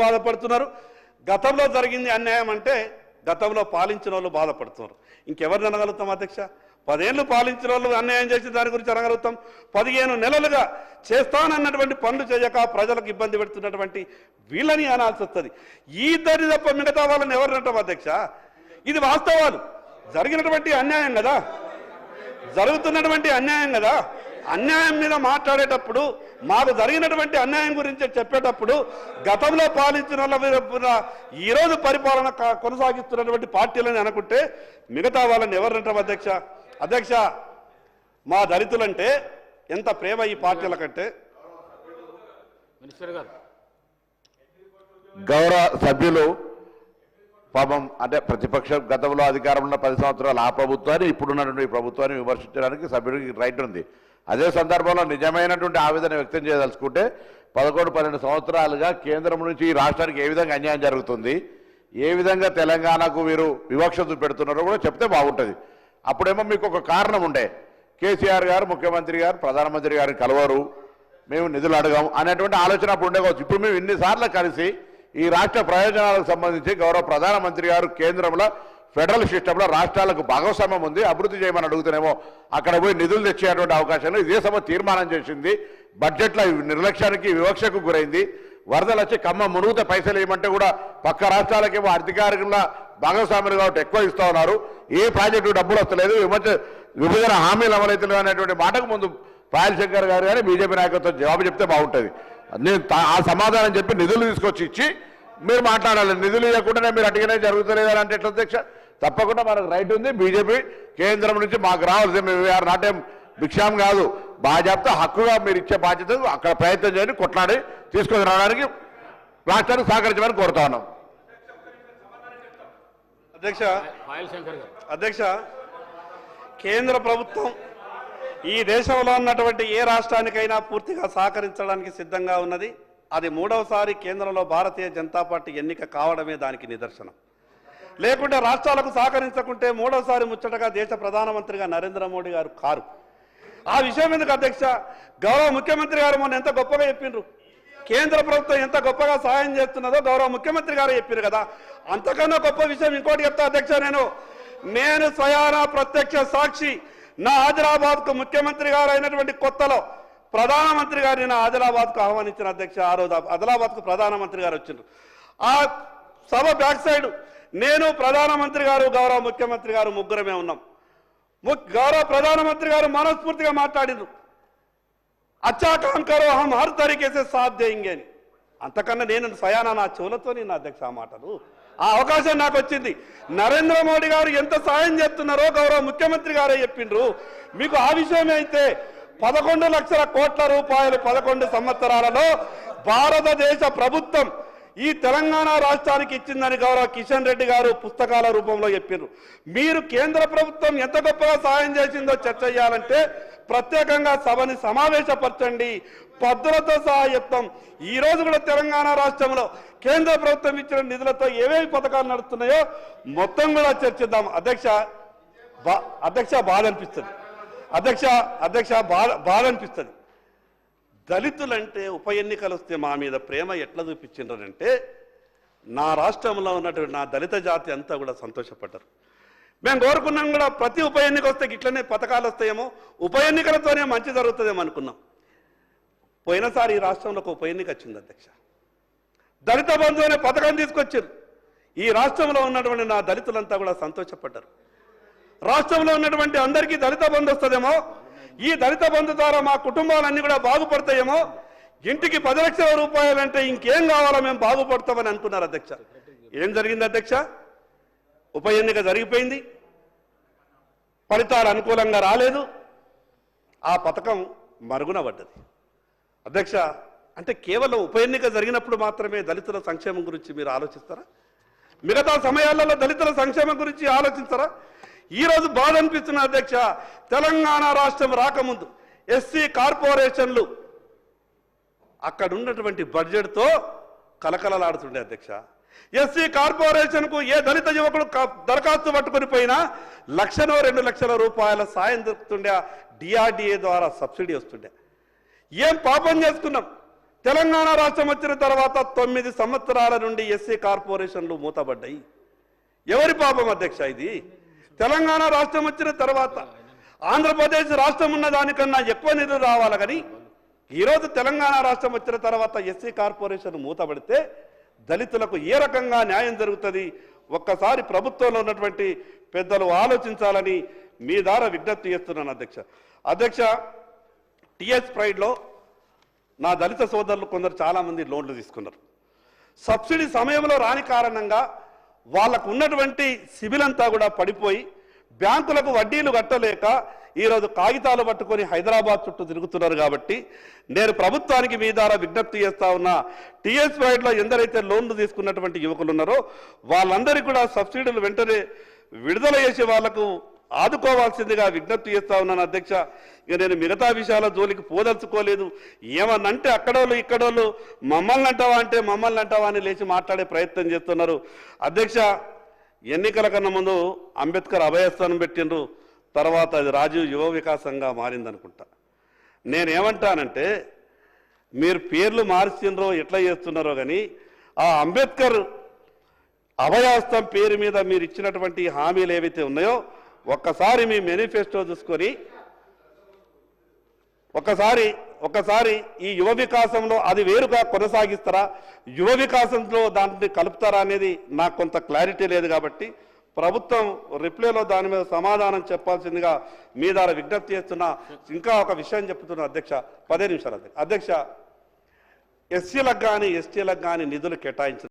బాధపడుతున్నారు. గతంలో జరిగింది అన్యాయం అంటే గతంలో పాలించిన వాళ్ళు బాధపడుతున్నారు. ఇంకెవరిని అనగలుగుతాం అధ్యక్ష? 10 ఏళ్ళు పాలించిన వాళ్ళు అన్యాయం చేసిన దాని గురించి అనగలుగుతాం. 15 నెలలుగా చేస్తానన్నటువంటి పనులు చేయక ప్రజలకు ఇబ్బంది పెడుతున్నటువంటి వీళ్ళని అనాల్సి వస్తుంది. ఈ ఇద్దరి తప్ప మిగతా వాళ్ళని ఎవరినంటాం అధ్యక్ష? ఇది వాస్తవాలు, జరిగినటువంటి అన్యాయం కదా, జరుగుతున్నటువంటి అన్యాయం కదా. అన్యాయం మీద మాట్లాడేటప్పుడు, మాకు జరిగినటువంటి అన్యాయం గురించి చెప్పేటప్పుడు గతంలో పాలించిన వాళ్ళ మీద ఈరోజు పరిపాలన కొనసాగిస్తున్నటువంటి పార్టీలని అనుకుంటే మిగతా వాళ్ళని ఎవరంటాం అధ్యక్ష? అధ్యక్ష, మా దళితులంటే ఎంత ప్రేమ ఈ పార్టీల కంటే. గౌరవ సభ్యులు పాపం అంటే ప్రతిపక్షం గతంలో అధికారంలో ఉన్న 10 సంవత్సరాలు ఆ ప్రభుత్వాన్ని, ఇప్పుడున్నటువంటి ఈ ప్రభుత్వాన్ని విమర్శించడానికి సభ్యుడికి రైట్ ఉంది. అదే సందర్భంలో నిజమైనటువంటి ఆవేదన వ్యక్తం చేయదలుచుకుంటే 11-12 సంవత్సరాలుగా కేంద్రం నుంచి ఈ రాష్ట్రానికి ఏ విధంగా అన్యాయం జరుగుతుంది, ఏ విధంగా తెలంగాణకు వీరు వివక్ష చూపెడుతున్నారో కూడా చెప్తే బాగుంటుంది. అప్పుడేమో మీకు ఒక కారణం ఉండే, కేసీఆర్ గారు ముఖ్యమంత్రి గారు ప్రధానమంత్రి గారిని కలవరు, మేము నిధులు అడగాం అనేటువంటి ఆలోచన అప్పుడు ఉండేవచ్చు. ఇప్పుడు మేము ఇన్నిసార్లు కలిసి ఈ రాష్ట్ర ప్రయోజనాలకు సంబంధించి గౌరవ ప్రధానమంత్రి గారు కేంద్రంలో ఫెడరల్ సిస్టంలో రాష్ట్రాలకు భాగస్వామ్యం ఉంది, అభివృద్ధి చేయమని అడుగుతున్నామో అక్కడ పోయి నిధులు తెచ్చేటువంటి అవకాశాలు ఇదే సభ తీర్మానం చేసింది. బడ్జెట్లో నిర్లక్ష్యానికి వివక్షకు గురైంది. వరదలు వచ్చి కమ్మ మునుగుతే పైసలు ఏమంటే కూడా పక్క రాష్ట్రాలకేమో అధికారికంగా భాగస్వాములు కాబట్టి ఎక్కువ ఇస్తూ ఉన్నారు. ఏ ప్రాజెక్టు డబ్బులు వస్తలేదు, విభజన హామీలు అమలవుతలేదు అనేటువంటి మాటకు ముందు పాయల్ శంకర్ గారు కానీ బీజేపీ నాయకత్వం జవాబు చెప్తే బాగుంటుంది. నేను ఆ సమాధానం చెప్పి నిధులు తీసుకొచ్చి ఇచ్చి మీరు మాట్లాడాలి. నిధులు ఇవ్వకుండానే మీరు అడిగినే జరుగుతలేదు అని అంటే ఎట్లా అధ్యక్ష? తప్పకుండా మనకు రైట్ ఉంది. బీజేపీ కేంద్రం నుంచి మాకు రావాల్సింది, వీఆర్ నాట్ ఏం భిక్షాం కాదు, బాధ్యత హక్కుగా మీరు ఇచ్చే బాధ్యత అక్కడ ప్రయత్నం చేయండి, కొట్లాడి తీసుకొని రావడానికి రాష్ట్రానికి సహకరించమని కోరుతా ఉన్నాం. అధ్యక్ష, కేంద్ర ప్రభుత్వం ఈ దేశంలో ఉన్నటువంటి ఏ రాష్ట్రానికైనా పూర్తిగా సహకరించడానికి సిద్ధంగా ఉన్నది. అది 3వసారి కేంద్రంలో భారతీయ జనతా పార్టీ ఎన్నిక కావడమే దానికి నిదర్శనం. లేకుంటే రాష్ట్రాలకు సహకరించకుంటే 3వసారి ముచ్చటగా దేశ ప్రధానమంత్రిగా నరేంద్ర మోడీ గారు కారు. ఆ విషయం ఎందుకు అధ్యక్ష? గౌరవ ముఖ్యమంత్రి గారు మొన్న ఎంత గొప్పగా చెప్పిండ్రు, కేంద్ర ప్రభుత్వం ఎంత గొప్పగా సహాయం చేస్తున్నదో గౌరవ ముఖ్యమంత్రి గారు చెప్పారు కదా. అంతకన్నా గొప్ప విషయం ఇంకోటి చెప్తా అధ్యక్ష. నేను స్వయానా ప్రత్యక్ష సాక్షి. నా ఆదిలాబాద్కు ముఖ్యమంత్రి గారు అయినటువంటి కొత్తలో ప్రధానమంత్రి గారిని నా ఆదిలాబాద్కు ఆహ్వానించిన అధ్యక్ష. ఆ రోజు ఆదిలాబాద్కు ప్రధానమంత్రి గారు వచ్చిండ్రు. ఆ సభ బ్యాక్ సైడ్ నేను, ప్రధానమంత్రి గారు, గౌరవ ముఖ్యమంత్రి గారు ముగ్గురమే ఉన్నాం. గౌరవ ప్రధానమంత్రి గారు మనస్ఫూర్తిగా మాట్లాడిండ్రు, అచ్చా కామ్ కరో హమ్ హర్ తరీకే సే సాథ్ దేంగే అని. అంతకన్నా నేను స్వయానా నా చెవులతో నా అధ్యక్ష ఆ మాటలు, ఆ అవకాశం నాకు వచ్చింది. నరేంద్ర మోడీ గారు ఎంత సాయం చేస్తున్నారో గౌరవ ముఖ్యమంత్రి గారే చెప్పిండ్రు. మీకు ఆ విషయమే అయితే 11 లక్షల కోట్ల రూపాయలు 11 సంవత్సరాలలో భారతదేశ ప్రభుత్వం ఈ తెలంగాణ రాష్ట్రానికి ఇచ్చిందని గౌరవ కిషన్ రెడ్డి గారు పుస్తకాల రూపంలో చెప్పారు. మీరు కేంద్ర ప్రభుత్వం ఎంత గొప్పగా సహాయం చేసిందో చర్చ చేయాలంటే ప్రత్యేకంగా సభని సమావేశపరచండి, పద్ధతులతో సహా చెప్తాం. ఈ రోజు కూడా తెలంగాణ రాష్ట్రంలో కేంద్ర ప్రభుత్వం ఇచ్చిన నిధులతో ఏవేవి పథకాలు నడుస్తున్నాయో మొత్తం కూడా చర్చిద్దాం. అధ్యక్ష బాధ అనిపిస్తుంది. అధ్యక్ష బాధ అనిపిస్తుంది. దళితులంటే ఉప ఎన్నికలు వస్తే మా మీద ప్రేమ ఎట్లా చూపించిండ్రంటే నా రాష్ట్రంలో ఉన్నటువంటి నా దళిత జాతి అంతా కూడా సంతోషపడ్డారు. మేము కోరుకున్నాం కూడా ప్రతి ఉప ఎన్నిక వస్తే ఇట్లనే పథకాలు వస్తాయేమో, ఉప ఎన్నికలతోనే మంచి జరుగుతుందేమో అనుకున్నాం. పోయినసారి ఈ రాష్ట్రంలో ఒక ఉప ఎన్నిక వచ్చింది అధ్యక్ష. దళిత బంధు అనే పథకం తీసుకొచ్చారు. ఈ రాష్ట్రంలో ఉన్నటువంటి నా దళితులంతా కూడా సంతోషపడ్డారు. రాష్ట్రంలో ఉన్నటువంటి అందరికీ దళిత బంధు వస్తుందేమో, ఈ దళిత బంధు ద్వారా మా కుటుంబాలన్నీ కూడా బాగుపడతాయేమో, ఇంటికి 10 లక్షల రూపాయలంటే ఇంకేం కావాలో మేము బాగుపడతామని అనుకున్నారు అధ్యక్ష. ఏం జరిగింది అధ్యక్ష? ఉప ఎన్నిక జరిగిపోయింది, ఫలితాలు అనుకూలంగా రాలేదు, ఆ పథకం మరుగున పడ్డది. అధ్యక్ష, అంటే కేవలం ఉప ఎన్నిక జరిగినప్పుడు మాత్రమే దళితుల సంక్షేమం గురించి మీరు ఆలోచిస్తారా? మిగతా సమయాలలో దళితుల సంక్షేమం గురించి ఆలోచించరా? ఈరోజు బాధ అనిపిస్తున్న అధ్యక్ష, తెలంగాణ రాష్ట్రం రాకముందు ఎస్సీ కార్పొరేషన్లు అక్కడ ఉన్నటువంటి బడ్జెట్తో కలకలలాడుతుండే అధ్యక్ష. ఎస్సీ కార్పొరేషన్కు ఏ దళిత యువకుడు దరఖాస్తు పట్టుకుని పోయినా 1-2 లక్షల రూపాయల సాయం దొరుకుతుండే, డిఆర్డిఏ ద్వారా సబ్సిడీ వస్తుండే. ఏం పాపం చేసుకున్నాం? తెలంగాణ రాష్ట్రం వచ్చిన తర్వాత 9 సంవత్సరాల నుండి ఎస్సీ కార్పొరేషన్లు మూతబడ్డాయి. ఎవరి పాపం అధ్యక్ష ఇది? తెలంగాణ రాష్ట్రం వచ్చిన తర్వాత ఆంధ్రప్రదేశ్ రాష్ట్రం ఉన్న దానికన్నా ఎక్కువ నిధులు రావాలి. కానీ ఈరోజు తెలంగాణ రాష్ట్రం వచ్చిన తర్వాత ఎస్సీ కార్పొరేషన్ మూతబడితే దళితులకు ఏ రకంగా న్యాయం జరుగుతుంది? ఒక్కసారి ప్రభుత్వంలో ఉన్నటువంటి పెద్దలు ఆలోచించాలని మీ ద్వారా విజ్ఞప్తి చేస్తున్నాను అధ్యక్ష. టిఎస్ ప్రైడ్లో నా దళిత సోదరులు కొందరు చాలామంది లోన్లు తీసుకున్నారు. సబ్సిడీ సమయంలో రాని కారణంగా వాళ్ళకు ఉన్నటువంటి సిబిల్ అంతా కూడా పడిపోయి బ్యాంకులకు వడ్డీలు కట్టలేక ఈరోజు కాగితాలు పట్టుకొని హైదరాబాద్ చుట్టూ తిరుగుతున్నారు. కాబట్టి నేను ప్రభుత్వానికి మీ ద్వారా విజ్ఞప్తి చేస్తా ఉన్నా, టిఎస్ ప్రైడ్లో ఎందరైతే లోన్లు తీసుకున్నటువంటి యువకులు ఉన్నారో వాళ్ళందరికీ కూడా సబ్సిడీలు వెంటనే విడుదల చేసే వాళ్లకు ఆదుకోవాల్సిందిగా విజ్ఞప్తి చేస్తా ఉన్నాను అధ్యక్ష. ఇక నేను మిగతా విషయాల జోలికి పోదలుచుకోలేదు. ఏమన్నంటే అక్కడోళ్ళు ఇక్కడోళ్ళు మమ్మల్ని అంటావా అంటే మమ్మల్ని అంటావా అని లేచి మాట్లాడే ప్రయత్నం చేస్తున్నారు. అధ్యక్ష, ఎన్నికల కన్నా ముందు అంబేద్కర్ అభయస్థానం పెట్టిండ్రు, తర్వాత అది రాజీవ్ యువ వికాసంగా మారిందనుకుంటా. నేనేమంటానంటే మీరు పేర్లు మార్చిండ్రో ఎట్లా చేస్తున్నారో కానీ ఆ అంబేద్కర్ అభయాస్తం పేరు మీద మీరు ఇచ్చినటువంటి హామీలు ఏవైతే ఉన్నాయో ఒక్కసారి మీ మేనిఫెస్టో చూసుకొని ఒకసారి ఈ యువ వికాసంలో అది వేరుగా కొనసాగిస్తారా, యువ వికాసంలో దాన్ని కలుపుతారా అనేది నాకు కొంత క్లారిటీ లేదు. కాబట్టి ప్రభుత్వం రిప్లైలో దాని మీద సమాధానం చెప్పాల్సిందిగా మీ ద్వారా విజ్ఞప్తి చేస్తున్నా. ఇంకా ఒక విషయం చెప్తున్నా అధ్యక్ష, 10 నిమిషాలు అధ్యక్ష. ఎస్సీలకు కానీ ఎస్టీలకు కానీ నిధులు కేటాయించారు.